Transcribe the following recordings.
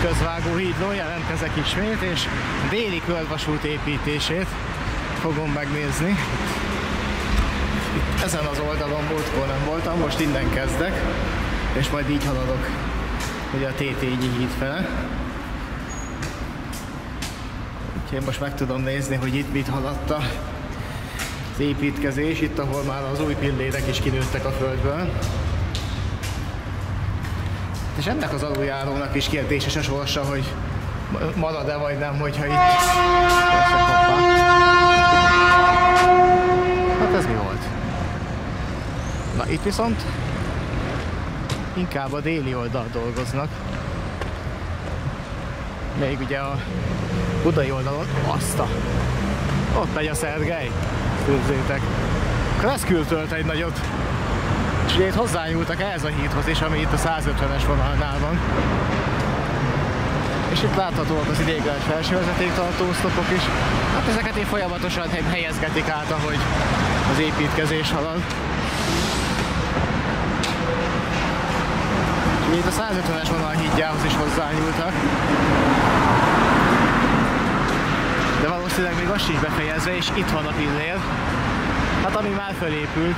közvágóhídról jelentkezek ismét, és a déli körvasút építését fogom megnézni. Itt ezen az oldalon múltkor nem voltam, most innen kezdek, és majd így haladok ugye a Tétényi híd fele. Úgyhogy most meg tudom nézni, hogy itt mit haladt az építkezés, itt ahol már az új pillérek is kinőttek a földből. És ennek az aluljárónak is kérdéses a sorsa, hogy marad-e vagy nem, hogyha itt... Hát ez mi volt? Na itt viszont inkább a déli oldal dolgoznak. Még ugye a budai oldalon ott megy a Szergely. Nézzétek. Kreszkül tölt egy nagyot. És ugye itt hozzányúltak ehhez a hídhoz is, ami itt a 150-es vonalnál van. És itt láthatóak az ideiglenes felsővezetéktartó oszlopok is. Hát ezeket így folyamatosan helyezgetik át, ahogy az építkezés halad. És itt a 150-es vonal hídjához is hozzányúltak. De valószínűleg még az sincs befejezve, és itt van a pillér. Hát ami már felépült.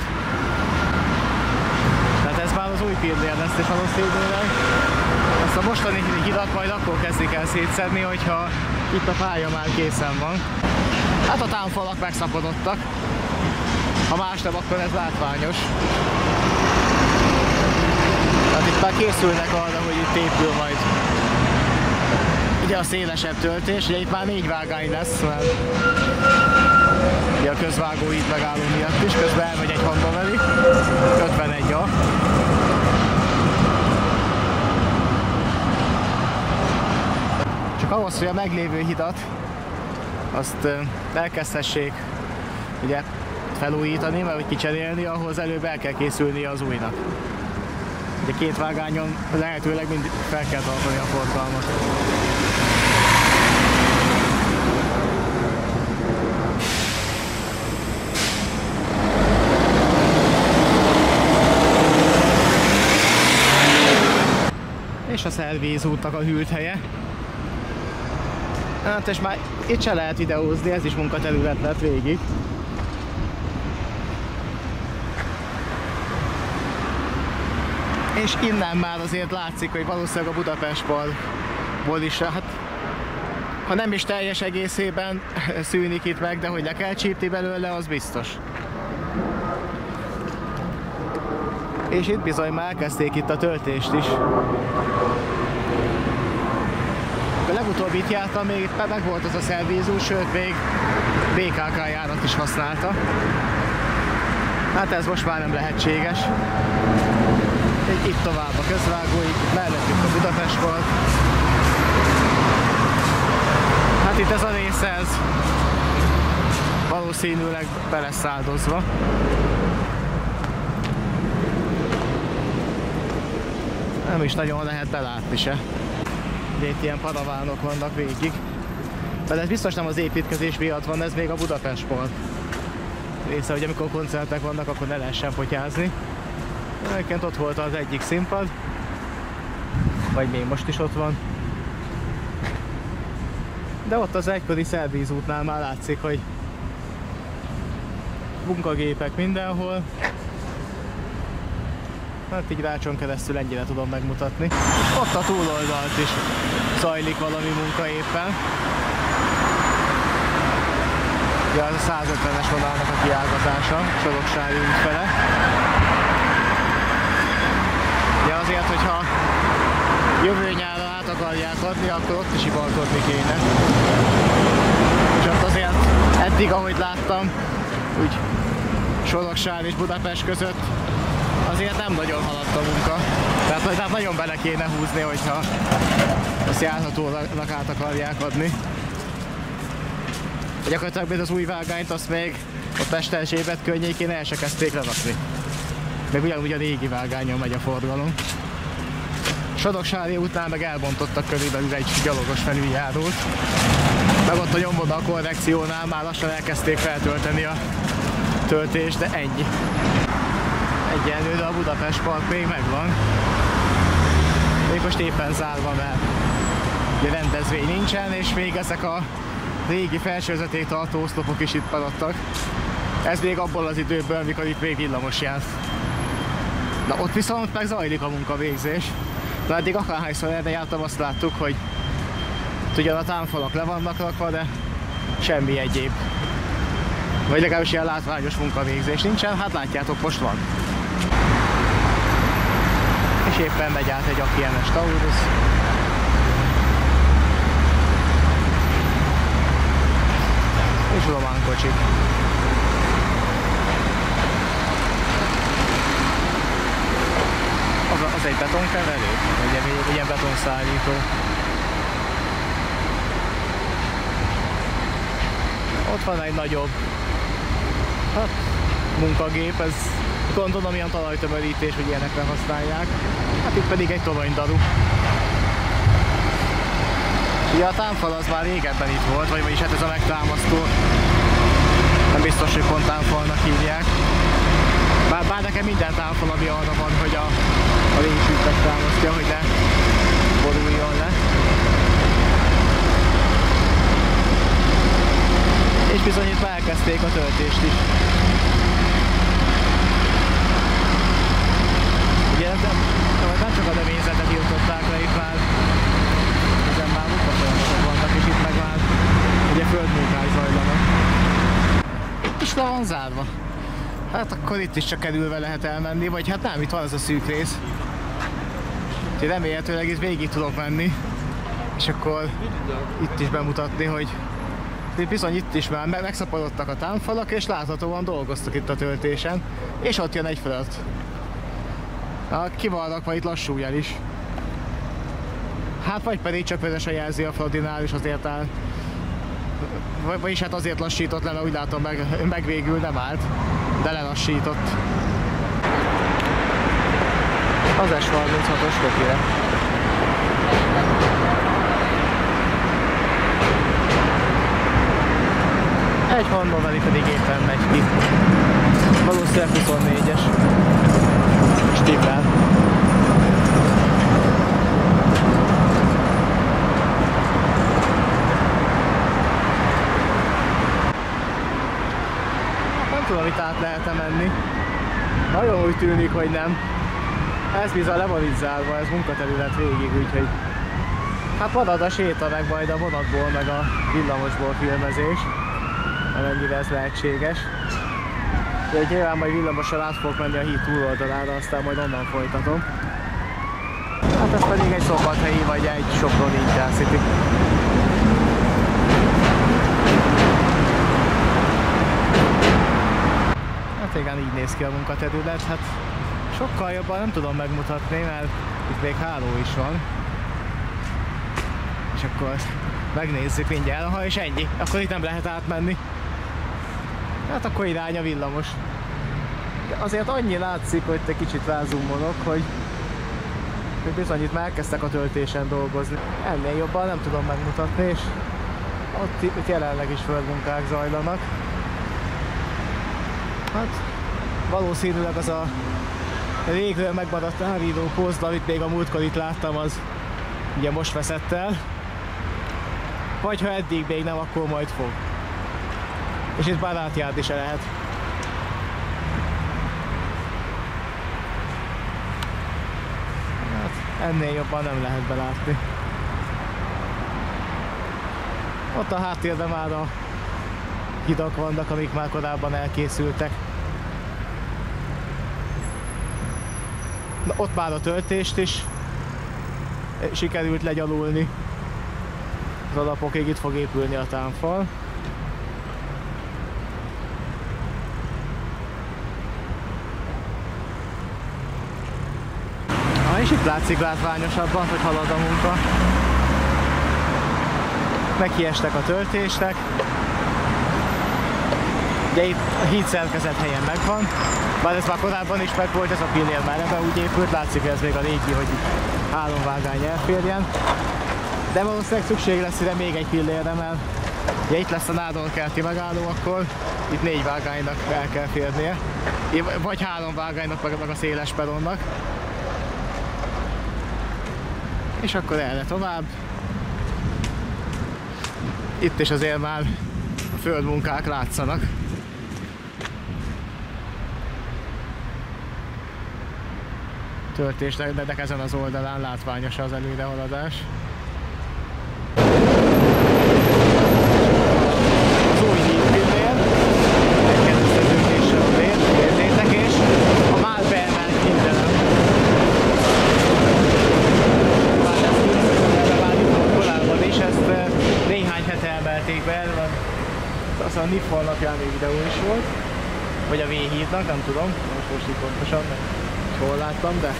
Tehát ez már az új pillér lesz, és valószínűleg ezt a mostani hidat majd akkor kezdik el szétszedni, hogyha itt a pálya már készen van. Hát a támfalak megszaporodtak. Ha más nem, akkor ez látványos. Tehát itt már készülnek arra, hogy itt épül majd ugye a szélesebb töltés, ugye itt már 4 vágány lesz, mert ugye a közvágóhíd megálló miatt is, közben elmegy egy Honda Valley, 51-a. Csak ahhoz, hogy a meglévő hidat azt elkezdhessék ugye felújítani, mert kicserélni, ahhoz előbb el kell készülni az újnak. Ugye 2 vágányon lehetőleg mindig fel kell tartani a forgalmat. És a szervízútnak a hűlt helye. Hát és már itt se lehet videózni, ez is munkaterület lett végig. És innen már azért látszik, hogy valószínűleg a Budapestból is, hát ha nem is teljes egészében szűnik itt meg, de hogy le kell csípni belőle, az biztos. És itt bizony már elkezdték itt a töltést is. A legutóbb itt jártam, még itt meg volt az a szervízú, sőt még BKK járat is használta. Hát ez most már nem lehetséges. Itt tovább a közvágóig, mellettünk a Budapestpart. Hát itt ez a része, ez valószínűleg be lesz áldozva. Nem is nagyon lehet belátni se. Itt ilyen paravánok vannak végig. De ez biztos nem az építkezés miatt van, ez még a Budapestpart része, hogy amikor koncertek vannak, akkor ne lehessen potyázni. Egyébként ott volt az egyik színpad, vagy még most is ott van. De ott az egykori szervízútnál már látszik, hogy munkagépek mindenhol. Hát így rácson keresztül ennyire tudom megmutatni. Ott a túloldalt is zajlik valami munka éppen. Ugye az a 150-es vonalnak a kiágazása, Soroksári út fele. De azért, hogyha jövő nyára át akarják adni, akkor ott is iparkodni kéne. És ott azért eddig, ahogy láttam, úgy Soroksár és Budapest között azért nem nagyon haladt a munka. Tehát nagyon bele kéne húzni, hogyha ezt járhatónak át akarják adni. Gyakorlatilag még az új vágányt azt még a Pesterzsébet környékén el se kezdték lerakni. Meg ugyanúgy a régi vágányon megy a forgalom. Soroksári útnál meg elbontottak körülbelül egy gyalogos felüljárót. Meg ott a nyomvonal korrekciónál már lassan elkezdték feltölteni a töltést, de ennyi. Egyelőre a Budapest Park még megvan. Még most éppen zárva, mert ugye rendezvény nincsen, és még ezek a régi felsővezeték tartó oszlopok is itt maradtak. Ez még abból az időből, amikor itt még villamos járt. Na ott viszont meg zajlik a munkavégzés. De eddig akárhányszor erre jártam, azt láttuk, hogy ugyan a támfalak le vannak rakva, de semmi egyéb. Vagy legalábbis ilyen látványos munkavégzés nincsen, hát látjátok, most van. És éppen megy át egy Akienes Taurus. És román kocsik. Az egy betonkeverő, egy ilyen betonszállító. Ott van egy nagyobb munkagép, ez gondolom ilyen talajtömörítés, hogy ilyenekre használják. Hát itt pedig egy toronydaru. Ugye a támfal az már régebben itt volt, vagyis hát ez a megtámasztó. Nem biztos, hogy pont támfalnak hívják. Bár nekem minden támfal, ami arra van, hogy a légsűt támasztja, hogy ne boruljon le. És bizony itt már elkezdték a töltést is. Ugye nem csak a növényzetet írtották le, itt már ezen már munkafolyamatok vannak, és itt meg már ugye földmunkák zajlanak. Itt is le van zárva. Hát akkor itt is csak kerülve lehet elmenni, vagy hát nem, itt van ez a szűk rész. Úgyhogy remélhetőleg itt végig tudok menni, és akkor itt is bemutatni, hogy bizony itt is már megszaporodtak a támfalak, és láthatóan dolgoztak itt a töltésen, és ott jön egy fölött. Ki van rakva itt lassú jel is. Hát vagy pedig csak vörös a jelzi a Fradinál, és azért áll. Vagyis hát azért lassított le, mert úgy látom meg végül nem állt, de lelassított. Az S36-os kötére. Egy Hannoveri pedig éppen megy ki. Valószínűleg 24-es. Stimmel. Nem tudom, itt át lehet-e menni. Nagyon úgy tűnik, hogy nem. Ez bizony le van itt zárva, ez munkaterület végig, úgyhogy hát marad a séta, meg majd a vonatból, meg a villamosból filmezés. Amennyire ez lehetséges. De nyilván majd villamossal át fogok menni a híd túloldalára, aztán majd onnan folytatom. Hát ez pedig egy Szombathelyi vagy egy Soproni Intercity. Hát igen, így néz ki a munkaterület. Hát sokkal jobban nem tudom megmutatni, mert itt még háló is van. És akkor megnézzük mindjárt, ha és ennyi. Akkor itt nem lehet átmenni. Hát akkor irány a villamos. De azért annyi látszik, hogy te kicsit rázumolok, hogy bizony itt már elkezdtek a töltésen dolgozni. Ennél jobban nem tudom megmutatni, és ott jelenleg is földmunkák zajlanak. Hát valószínűleg az a régről megmaradt áríró pózda, amit még a múltkor itt láttam, az ugye most veszett el. Vagy ha eddig még nem, akkor majd fog. És itt barátjárt is lehet. Hát ennél jobban nem lehet belátni. Ott a háttérben már a hidak vannak, amik már korábban elkészültek. Na, ott már a töltést is sikerült legyalulni. Az alapokig itt fog épülni a támfal. És itt látszik látványosabban, hogy halad a munka. Megkiestek a töltésnek. Ugye itt a híd szerkezet helyen megvan. Bár ez már korábban is meg volt, ez a pillér már ebben úgy épült, látszik, hogy ez még a régi, hogy 3 vágány elférjen. De valószínűleg szükség lesz ide még egy pillérre, mert ugye itt lesz a Nádorkerti megálló, akkor itt 4 vágánynak el kell férnie. Vagy 3 vágánynak, meg a széles peronnak. És akkor erre tovább. Itt is azért már a földmunkák látszanak. Töltésnek ezen az oldalán látványos az előrehaladás. Az új hídpillér, egy kereszteződéssel értétek, és a már beemelt híddelem. Már ezt erre már itt korábban is, ezt néhány hete emelték be, aztán a NIF honlapján még videó is volt, vagy a V-hídnak, nem tudom, most így pontosan, hol láttam, de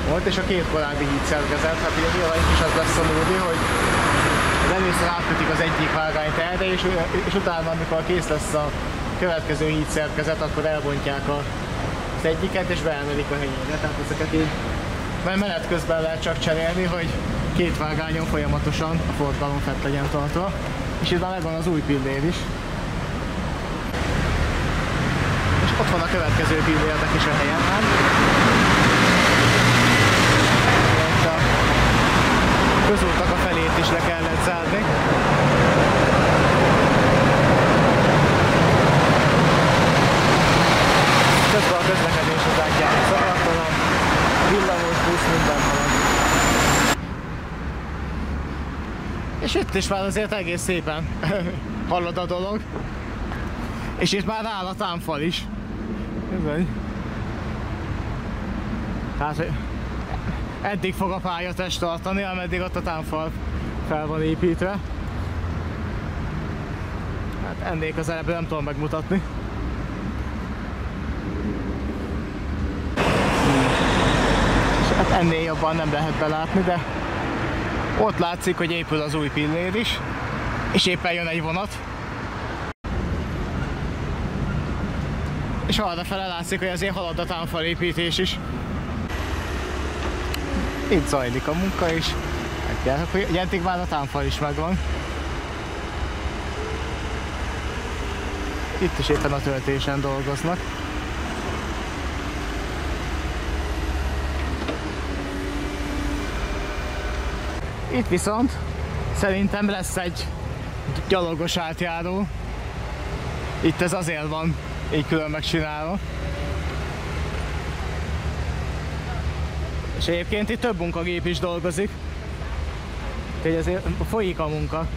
volt, és a két korábbi híd szerkezet, hát ugye nyilván itt is az lesz a módi, hogy először átkötik az egyik vágányt erre, és utána, amikor kész lesz a következő híd szerkezet, akkor elbontják az egyiket, és beemelik a helyére. Tehát ezeket így menet közben lehet csak cserélni, hogy két vágányon folyamatosan a forgalom fent legyen tartva. És itt már megvan az új pillér is. És ott van a következő pillérnek is a helyen már. A közútnak a felét is le kellett zárni. Közben a közlekedés az átjárni szabadtalan, villamos, busz, minden halad. És itt is már azért egész szépen halad a dolog. És itt már áll a támfal is. Tehát eddig fog a pályatest tartani, ameddig ott a támfal fel van építve. Hát ennél közelebb nem tudom megmutatni. És hát ennél jobban nem lehet belátni, de ott látszik, hogy épül az új pillér is, és éppen jön egy vonat. És arrafele látszik, hogy azért halad a támfalépítés is. Itt zajlik a munka is. Megjelent, hogy eddig már a támfal is megvan. Itt is éppen a töltésen dolgoznak. Itt viszont szerintem lesz egy gyalogos átjáró. Itt ez azért van így külön megcsinálva. És egyébként itt több munkagép is dolgozik. Úgyhogy ezért folyik a munka.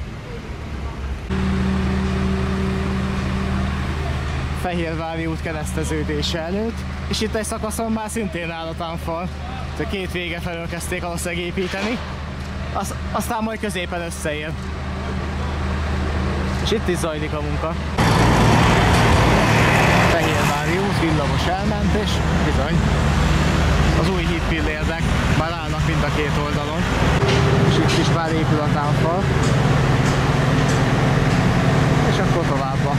Fehérvári út kereszteződése előtt. És itt egy szakaszon már szintén áll a támfal. A két vége felől kezdték valószínűleg építeni. Aztán majd középen összeér. És itt is zajlik a munka. Fehérvári út, villamos elment, és bizony az új hídpillérnek már állnak mind a két oldalon. És itt is már épül a támfal. És akkor tovább a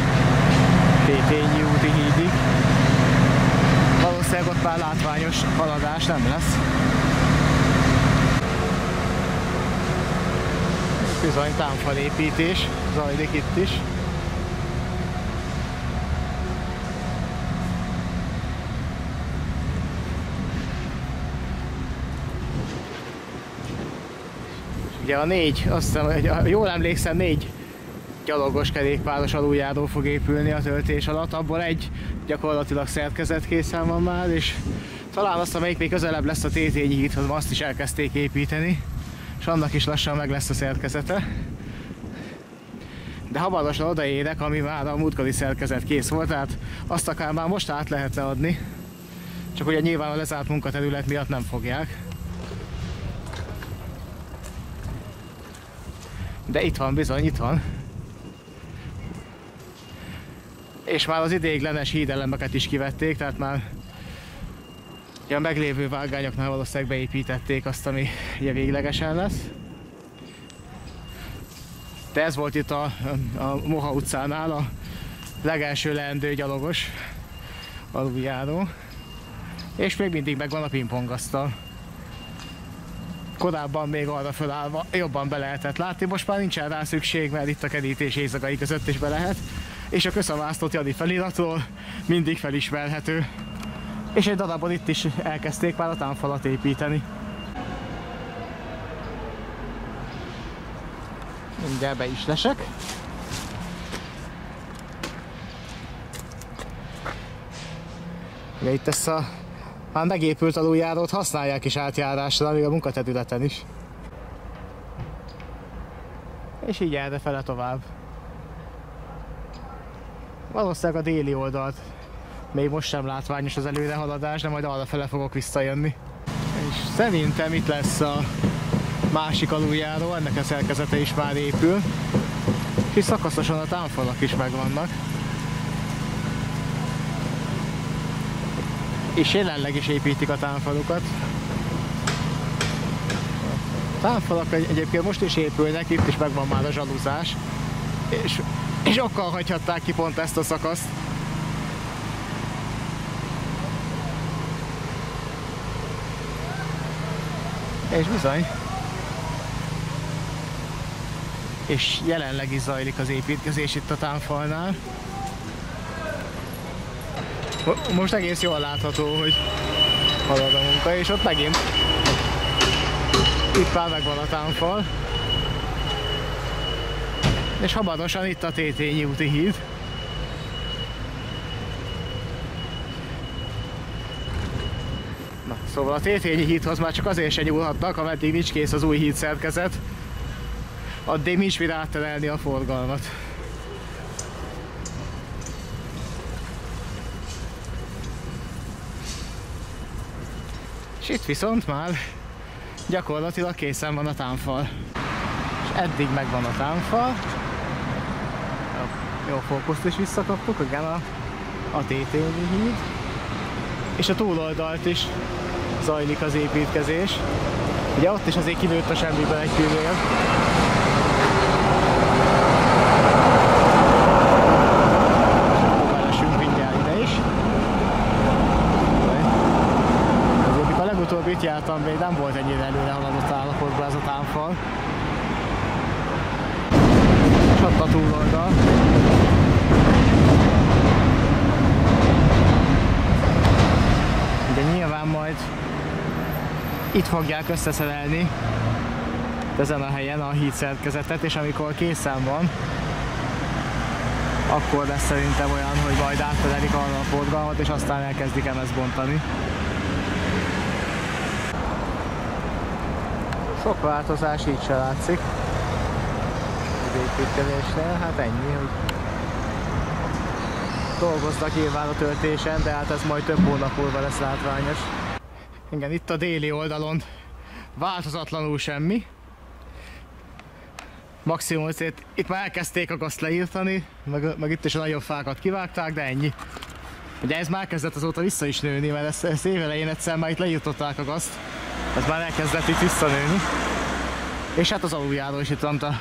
Tétényi úti hídig. Valószínűleg ott már látványos haladás nem lesz. Bizony támfalépítés zajlik itt is. Ugye a négy, azt hiszem, jól emlékszem, 4 gyalogos kerékpáros aluljáró fog épülni a töltés alatt, abból egy gyakorlatilag szerkezetkészen van már, és talán azt, amelyik még közelebb lesz a Tétényi hídhoz, azt is elkezdték építeni, és annak is lassan meg lesz a szerkezete. De hamarosan odaérek, ami már a múltkori szerkezet kész volt, tehát azt akár már most át lehetne adni, csak ugye nyilván a lezárt munkaterület miatt nem fogják. De itt van, bizony, itt van. És már az ideiglenes hídelemeket is kivették, tehát már a meglévő vágányoknál valószínűleg beépítették azt, ami ugye véglegesen lesz. De ez volt itt a Moha utcánál a legelső leendő gyalogos aluljáró. És még mindig megvan a pingpongasztal. Korábban még arra fölállva jobban be lehetett látni, most már nincsen rá szükség, mert itt a kerítés éjszakai között is be lehet. És a köszövásztott Jani feliratról mindig felismerhető. És egy darabon itt is elkezdték már a támfalat építeni. Mindjárt be is lesek. De itt ezt a már megépült aluljárót használják is átjárásra, még a munkaterületen is. És így errefele tovább. Valószínűleg a déli oldalt még most sem látványos az előrehaladás, de majd arrafele fogok visszajönni. És szerintem itt lesz a másik aluljáró, ennek a szerkezete is már épül. És szakaszosan a támfalak is megvannak. És jelenleg is építik a támfalukat. A támfalak egyébként most is épülnek, itt is megvan már a zsaluzás. És okkal hagyhatták ki pont ezt a szakaszt. És bizony. És jelenleg is zajlik az építkezés itt a támfalnál. Most egész jól látható, hogy halad a munka, és ott megint itt már megvan a támfal. És hamarosan itt a Tétényi úti híd. Na, szóval a Tétényi hídhoz már csak azért se nyúlhatnak, ameddig nincs kész az új híd szerkezet. Addig nincs mire átterelni a forgalmat. És itt viszont már gyakorlatilag készen van a támfal. És eddig megvan a támfal. Jó fókuszt is visszakaptuk, igen, a Tétényi híd. És a túloldalt is zajlik az építkezés. Ugye ott is azért kinőtt a semmiből egy pillér. Belesünk mindjárt ide is. Azért, mikor legutóbb itt jártam, még nem volt ennyire előre haladott állapotban ez a támfal. És ott a túloldal. De nyilván majd itt fogják összeszerelni ezen a helyen a híd szerkezetet, és amikor készen van, akkor lesz szerintem olyan, hogy majd átterelik arra a forgalmat, és aztán elkezdik ezt bontani. Sok változás így se látszik az építkezésnél, hát ennyi, hogy dolgoznak nyilván a töltésen, de hát ez majd több hónap múlva lesz látványos. Igen, itt a déli oldalon változatlanul semmi. Maximum itt már elkezdték a gaszt leírtani, meg itt is a nagyobb fákat kivágták, de ennyi. Ugye ez már kezdett azóta vissza is nőni, mert ezt évelején egyszer már itt leírtották a gaszt. Ez már elkezdett itt visszanőni. És hát az aluljáró is itt van a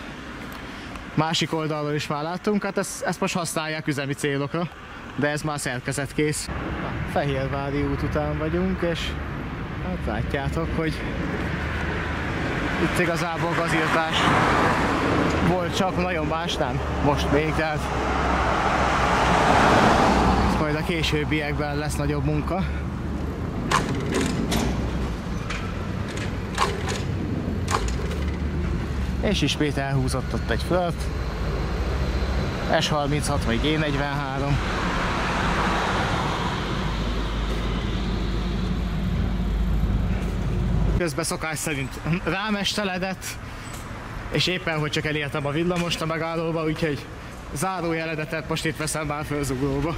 másik oldalról is már láttunk, hát ezt most használják üzemi célokra, de ez már szerkezetkész. A Fehérvári út után vagyunk, és hát látjátok, hogy itt igazából gazírtás volt, csak nagyon más nem, most még, tehát majd a későbbiekben lesz nagyobb munka. És ismét elhúzott ott egy föld. S36 vagy G43. Közben szokás szerint rámesteledett, és éppen hogy csak elértem a villamost a megállóba, úgyhogy zárójelenetet most itt veszem már fölzuglóba.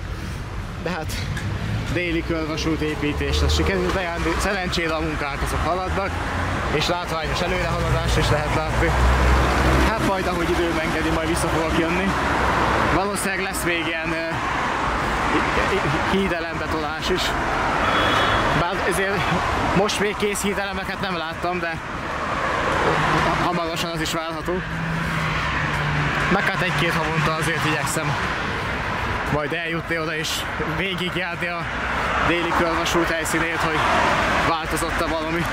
De hát déli körvasút építésre sikerült bejárni, szerencsére a munkák azok haladnak, és látványos előrehaladást is lehet látni. Hát majd ahogy időm engedi, majd vissza fogok jönni. Valószínűleg lesz még ilyen hídelembetolás is. Bár ezért most még kész hídelemeket nem láttam, de hamarosan az is várható. Meg hát egy-két havonta azért igyekszem majd eljutni oda és végigjárni a déli körvasút helyszínét, hogy változott-e valami.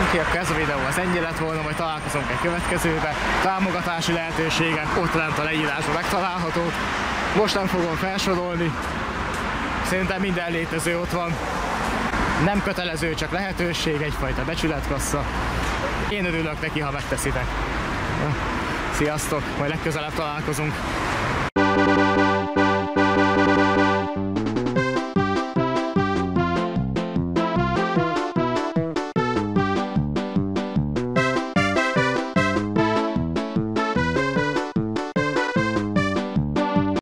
Úgyhogy akkor ez a videó az ennyi lett volna, majd találkozunk egy következőbe. Támogatási lehetőségek ott lent a leírásban megtalálhatók. Most nem fogom felsorolni. Szerintem minden létező ott van. Nem kötelező, csak lehetőség, egyfajta becsületkassa. Én örülök neki, ha megteszitek. Sziasztok, majd legközelebb találkozunk.